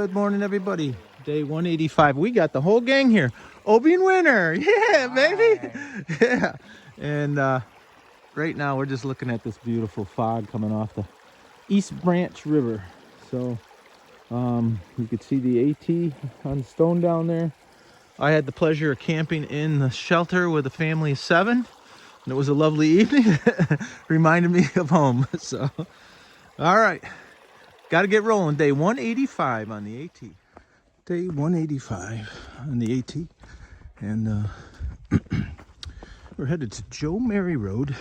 Good morning, everybody. Day 185. We got the whole gang here. Obie and Winter. Yeah, baby. Yeah. And right now we're just looking at this beautiful fog coming off the East Branch River. So you could see the AT on the stone down there. I had the pleasure of camping in the shelter with a family of 7. And it was a lovely evening. Reminded me of home. So, all right. Got to get rolling. Day 185 on the AT. Day 185 on the AT. And we're headed to Joe Mary Road.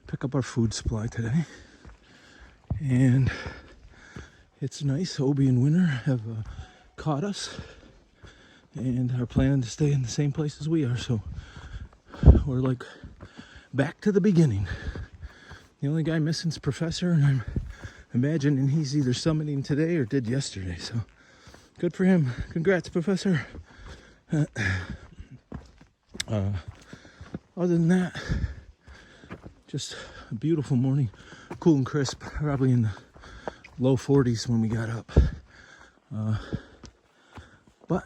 Pick up our food supply today. And it's nice. Obie and Winter have caught us. And are planning to stay in the same place as we are. So we're like back to the beginning. The only guy missing is Professor. And I'm imagining he's either summiting today or did yesterday. So good for him. Congrats, Professor. Other than that, just a beautiful morning. Cool and crisp. Probably in the low 40s when we got up. But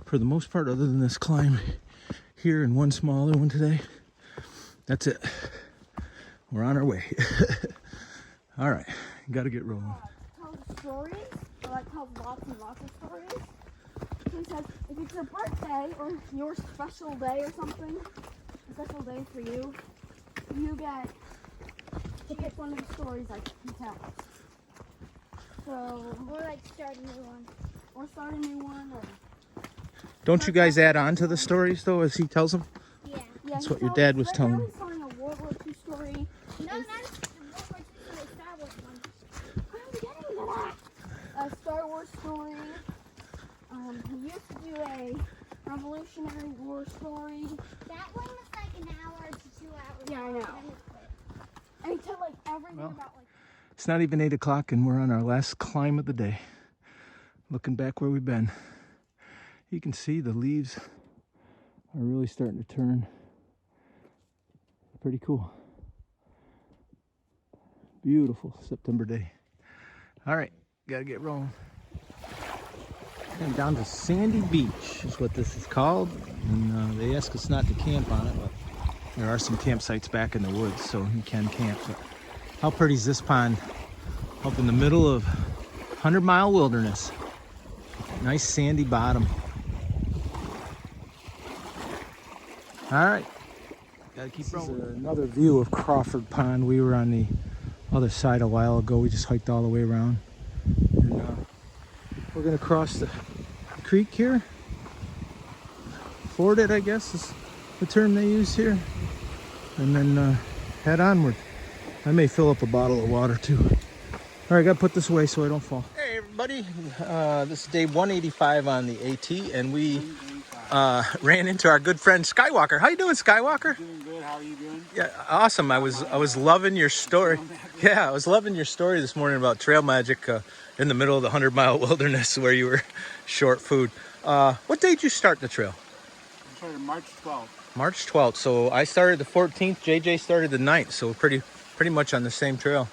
for the most part, other than this climb here and one smaller one today, that's it. We're on our way. All right, got to get rolling. Tell stories. I tell lots and lots of stories. Because if it's your birthday or your special day or something, a special day for you, you get to pick one of the stories I can tell. So, or like start a new one. Or start a new one. Or Don't you guys add on to the stories though as he tells them? yeah. That's what your dad was telling me. I was telling a World War II story. No, not the World War II, the Star Wars one. I'm getting to that. A Star Wars story. He used to do a Revolutionary War story. That one was like an hour to 2 hours. Yeah, I know. And he told like everything Well, about like. It's not even 8 o'clock and we're on our last climb of the day. Looking back where we've been. You can see the leaves are really starting to turn. Pretty cool. Beautiful September day. All right, gotta get rolling. And down to Sandy Beach is what this is called. And they ask us not to camp on it, but there are some campsites back in the woods, so you can camp. But how pretty is this pond? Up in the middle of 100-mile wilderness. Nice sandy bottom. All right, gotta keep rolling. This is another view of Crawford Pond. We were on the other side a while ago. We just hiked all the way around. And, we're gonna cross the creek here. Ford it, I guess, is the term they use here. And then head onward. I may fill up a bottle of water too. All right, gotta put this away so I don't fall. Hey everybody, this is day 185 on the AT, and we ran into our good friend Skywalker. How you doing, Skywalker? Doing good. How are you doing? Yeah, awesome. I was loving your story. Yeah, I was loving your story this morning about trail magic in the middle of the 100-mile wilderness where you were short food. What day did you start the trail? I started March 12th. March 12th. So I started the 14th. JJ started the 9th. So pretty much on the same trail.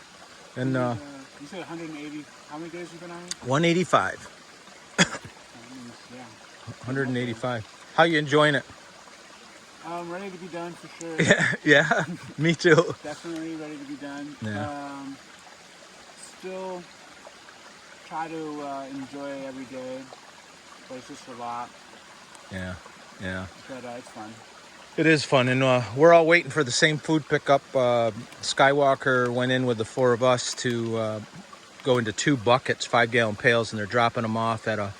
And you said 180. How many days you been on it? 185. Yeah. 185. How you enjoying it? I'm ready to be done for sure. Yeah, me too. Definitely ready to be done. Yeah. Still try to enjoy every day, but it's just a lot. Yeah. But it's fun. It is fun, and we're all waiting for the same food pickup. Skywalker went in with the 4 of us to go into 2 buckets, 5-gallon pails, and they're dropping them off at a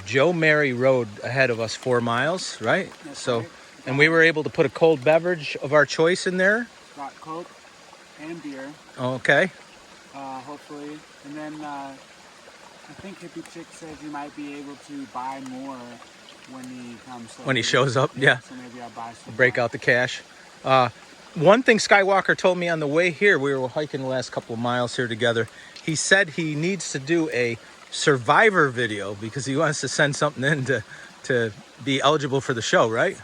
Joe Mary Road ahead of us 4 miles, right? That's so, right. And we were able to put a cold beverage of our choice in there. Got Coke and beer. Okay. Hopefully, and then I think Hippie Chick says you might be able to buy more when he comes. So When he shows up, yeah. So maybe I'll buy some. Break out the cash. One thing Skywalker told me on the way here, we were hiking the last couple of miles here together. He said he needs to do a Survivor video because he wants to send something in to be eligible for the show, right?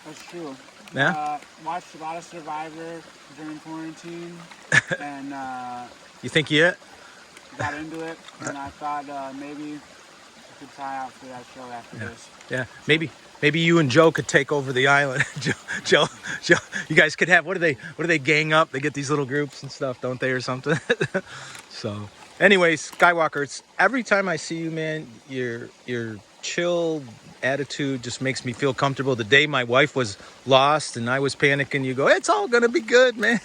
That's true. Yeah. Watched a lot of Survivor during quarantine, and You think you it? got into it, and I thought maybe I could try out for that show after this. Yeah, maybe you and Joe could take over the island. Joe, you guys could have, what do they gang up? They get these little groups and stuff, don't they, or something? So, anyways, Skywalker, it's every time I see you, man, your chill attitude just makes me feel comfortable. The day my wife was lost and I was panicking, you go, it's all gonna be good, man.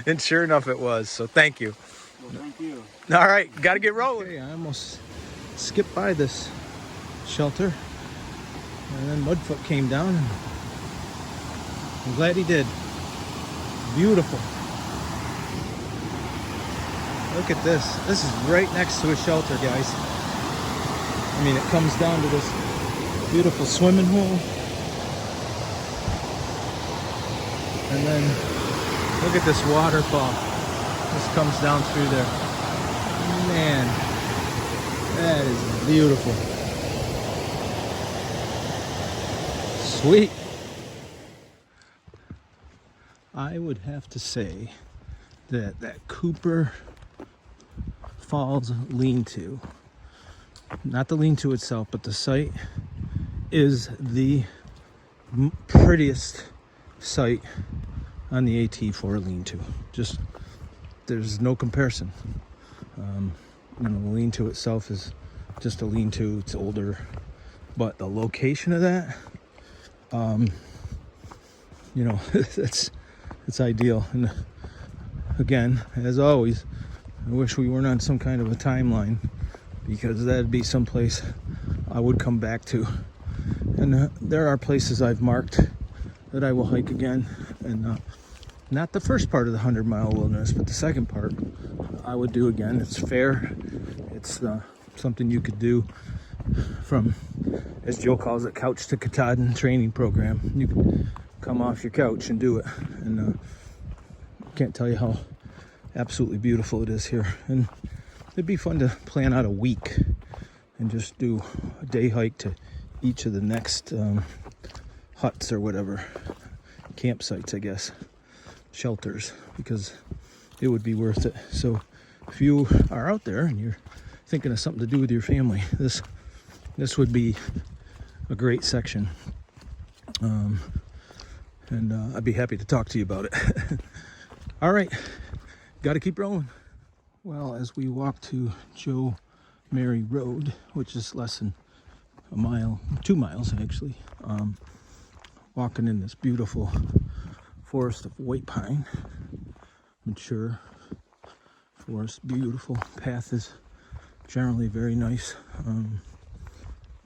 And sure enough, it was. So thank you. Well, thank you. All right, got to get rolling. Okay, I almost skipped by this shelter, and then Mudfoot came down, and I'm glad he did. Beautiful. Look at this. This is right next to a shelter, guys. I mean, it comes down to this beautiful swimming hole. And then look at this waterfall. This comes down through there. Man, that is beautiful. Sweet. I would have to say that Cooper Falls lean-to, not the lean-to itself, but the site, is the prettiest site on the AT for a lean-to. Just, there's no comparison. The lean-to itself is just a lean-to. It's older, but the location of that, it's ideal. And again, as always, I wish we weren't on some kind of a timeline, because that'd be someplace I would come back to. And there are places I've marked that I will hike again, and not the first part of the 100-mile wilderness, but the second part I would do again. It's fair. It's something you could do from, as Joe calls it, couch to Katahdin training program. You can come off your couch and do it. And can't tell you how absolutely beautiful it is here. And it'd be fun to plan out a week and just do a day hike to each of the next huts or whatever, campsites, I guess, shelters, because it would be worth it. So if you are out there and you're thinking of something to do with your family, this would be a great section. And I'd be happy to talk to you about it. All right, got to keep rolling. Well, as we walk to Joe Mary Road, which is less than a mile, 2 miles actually, walking in this beautiful forest of white pine, mature forest, beautiful. Path is generally very nice,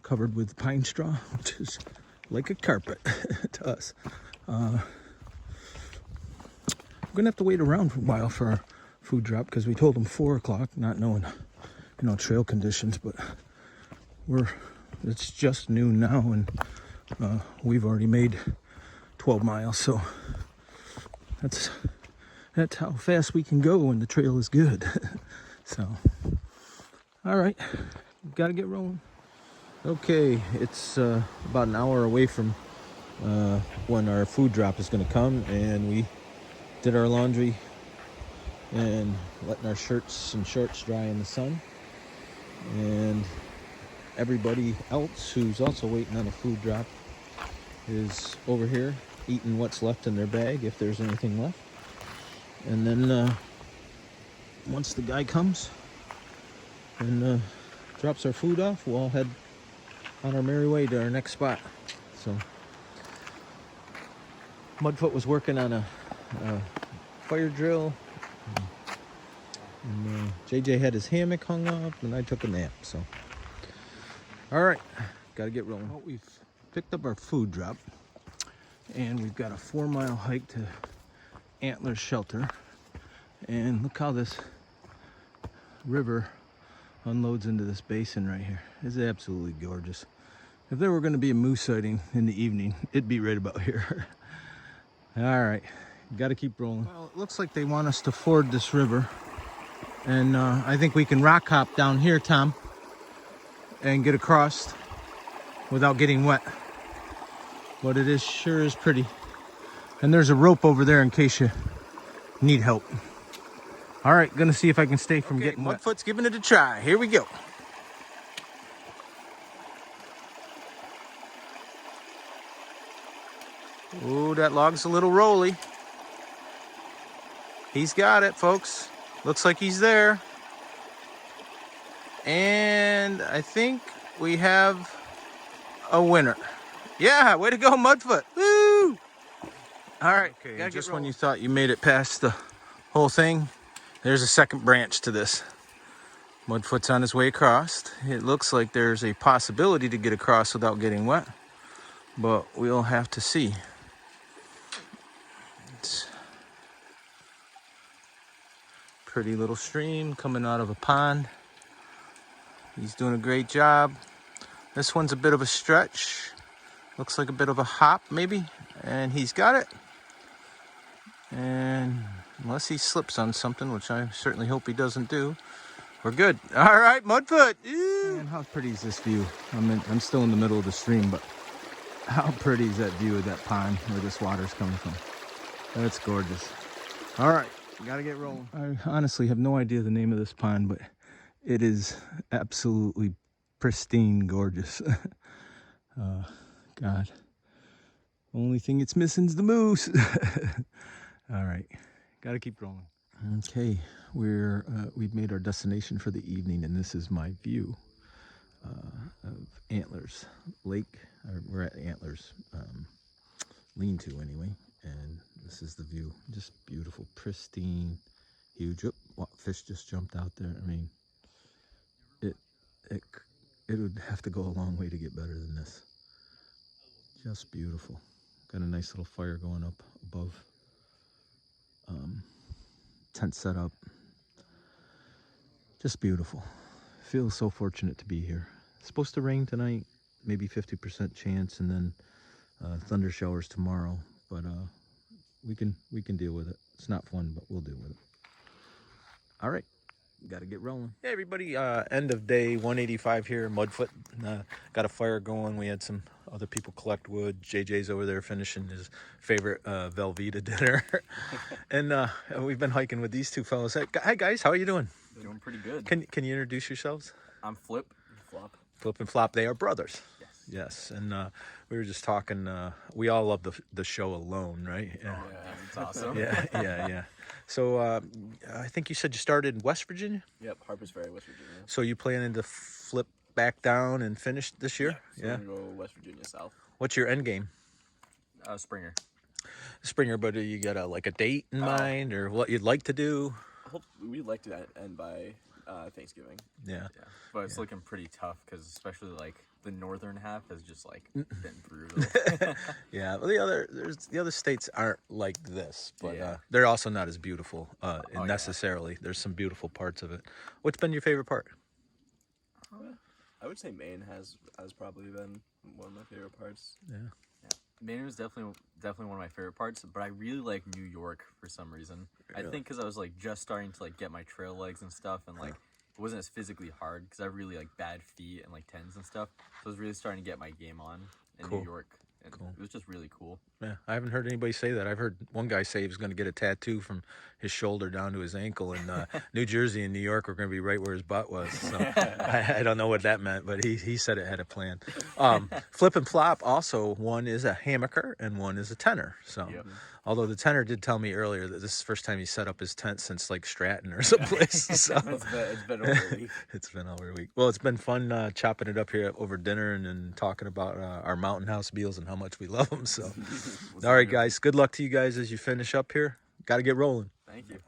covered with pine straw, which is like a carpet to us. I'm gonna have to wait around for a while for our food drop, because we told them 4 o'clock, not knowing, trail conditions, but it's just noon now, and we've already made 12 miles, so that's how fast we can go when the trail is good. So, all right, gotta get rolling. Okay, it's about an hour away from when our food drop is gonna come, and we did our laundry and letting our shirts and shorts dry in the sun. And everybody else who's also waiting on a food drop is over here eating what's left in their bag, if there's anything left. And then once the guy comes and drops our food off, we'll all head on our merry way to our next spot. So Mudfoot was working on a fire drill, and JJ had his hammock hung up, and I took a nap. So all right, gotta get rolling. Well, we've picked up our food drop, and we've got a 4-mile hike to Antlers shelter. And look how this river unloads into this basin right here. It's absolutely gorgeous. If there were going to be a moose sighting in the evening, it'd be right about here. All right, got to keep rolling. Well, it looks like they want us to ford this river, and I think we can rock hop down here, Tom, and get across without getting wet. But it is sure is pretty. And there's a rope over there in case you need help. All right, gonna see if I can stay from getting wet. Mudfoot's giving it a try. Here we go. Ooh, that log's a little rolly. He's got it, folks. Looks like he's there. And I think we have a winner. Yeah, way to go, Mudfoot. Woo! All right, okay, just when you thought you made it past the whole thing, there's a second branch to this. Mudfoot's on his way across. It looks like there's a possibility to get across without getting wet, but we'll have to see. It's a pretty little stream coming out of a pond. He's doing a great job. This one's a bit of a stretch. Looks like a bit of a hop, maybe. And he's got it. And unless he slips on something, which I certainly hope he doesn't do, we're good. All right, Mudfoot. Man, how pretty is this view? I'm still in the middle of the stream, but how pretty is that view of that pond where this water's coming from? That's gorgeous. All right, gotta get rolling. I honestly have no idea the name of this pond, but it is absolutely pristine gorgeous. God. Only thing it's missing is the moose. All right, gotta keep rolling. Okay, we've made our destination for the evening, and this is my view of Antlers Lake. We're at Antlers lean-to anyway, and this is the view. Just beautiful, pristine, huge. Oh, fish just jumped out there. I mean, it would have to go a long way to get better than this. Just beautiful. Got a nice little fire going up above. Tent set up. Just beautiful. Feel so fortunate to be here. It's supposed to rain tonight, maybe 50% chance, and then thunder showers tomorrow. But we can deal with it. It's not fun, but we'll deal with it. All right. Got to get rolling. Hey everybody, end of day 185 here, Mudfoot. Got a fire going. We had some other people collect wood. JJ's over there finishing his favorite Velveeta dinner. And we've been hiking with these two fellows. Hi guys, how are you doing? Doing pretty good. Can you introduce yourselves? I'm Flip and Flop. Flip and Flop, they are brothers. Yes. Yes, and we were just talking, we all love the show Alone, right? Yeah. Oh, yeah, it's awesome. Yeah. So I think you said you started in West Virginia? Yep, Harpers Ferry, West Virginia. So you planning to flip back down and finish this year? Yeah. So we're gonna go West Virginia south. What's your end game? Springer. Springer, but you got a date in mind or what you'd like to do? I hope we'd like to end by Thanksgiving. Yeah. But it's looking pretty tough because especially the northern half has just been brutal. Yeah. Well, the other states aren't like this, but Yeah. they're also not as beautiful yeah. necessarily. There's some beautiful parts of it. What's been your favorite part? I would say Maine has probably been one of my favorite parts. Yeah. Maine was definitely one of my favorite parts, but I really like New York for some reason. Really? I think because I was just starting to get my trail legs and stuff, and it wasn't as physically hard because I have really bad feet and tendons and stuff. So I was really starting to get my game on in Cool. New York, and Cool. it was just really cool. Yeah, I haven't heard anybody say that. I've heard one guy say he was going to get a tattoo from his shoulder down to his ankle, and New Jersey and New York were going to be right where his butt was. So I don't know what that meant, but he said it had a plan. Flip and Flop also, one is a hammocker and one is a tenor. So, Yep. although the tenor did tell me earlier that this is the first time he set up his tent since Stratton or someplace. So It's been over a week. It's been over a week. Well, it's been fun chopping it up here over dinner and talking about our mountain house meals and how much we love them. So, all right, guys, good luck to you guys as you finish up here. Got to get rolling. Thank you.